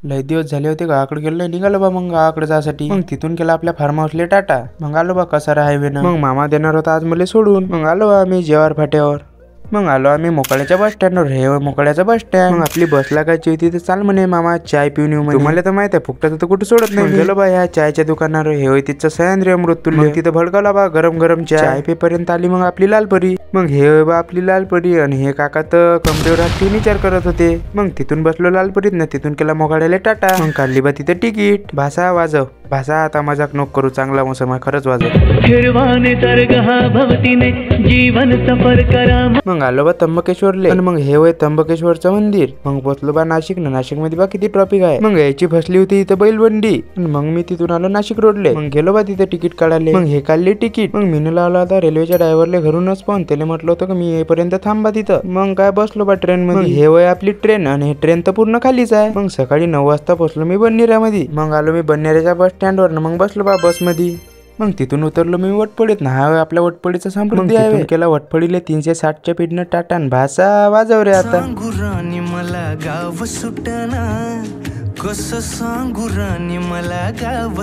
लय दिवस झाले होते गावाकडे गेलो, निघालो बा मग गावाकडे जायसाठी। मग तिथून केला आपल्या फार्म हाऊसले टाटा। मग आलो बा कसारा हायवे न। मग मामा देणार होता आज मला सोडून। मग आलो बा मी जेवार फाट्यावर। मग आलो आम्ही मोकळ्याच्या बस स्टँडवर। हे मोकळ्याचा बस स्टँड। मग आपली बस लागायची होती तर चाल म्हणे मामा चाय पिऊन येऊ म्हणे। तुम्हाला तर माहित आहे फुकटाचं तर कुठे सोडत नाही। गेलो बा ह्या चायच्या दुकानावर। हे होय तिचं सह्याद्री अमृततुल्य। मग तिथं भडकावला बा गरम गरम चाय पेपर्यंत आली मग आपली लालपरी। मग हे बा आपली लालपरी आणि हे काका तर कमरेवर हात ठेवून विचार करत होते। मग तिथून बसलो लालपरीत ना, तिथून केला मोगाड्याला टाटा। मग काढली बा तिथे तिकीट। भाषा वाजव भाषा, आता मजाक नको करू, चांगला मोसम आहे खरंच वाजव। जीवन सफर करा। मग आलो बा त्र्यंबकेश्वरले आणि मग हे होय त्र्यंबकेश्वरचं मंदिर। मग पोचलो बा नाशिक ना। नाशिक मध्ये बा किती ट्रॉफिक आहे। मग यायची फसली होती इथं बैलबंडी। मग मी तिथून आलो नाशिक रोडले। मग गेलो बा तिथे तिकीट काढायला। मग हे काढले तिकीट। मग मीनू लावला होता रेल्वेच्या ड्रायव्हरले घरूनच फोन। त्याला म्हटलं होतं की मी येईपर्यंत थांबा तिथं। मग काय बसलो बा ट्रेन मध्ये। हे वय आपली ट्रेन आणि हे ट्रेन तर पूर्ण खालीच आहे। मग सकाळी 9 वाजता पोहोचलो मी बन्नेऱ्यामध्ये। मग आलो मी बन्नेऱ्याच्या बस स्टँडवर ना। मग बसलो बा बस मध्ये। मग तिथून उतरलो मी वटपडीत ना। हा आपल्या वटपडीचा समृद्धी आहे। तिथून केला वटपडीले 360च्या पीठनं टाटा भाषा वाजव रे आता। मला गाव सुटना कसं सांगू राणी मला गाव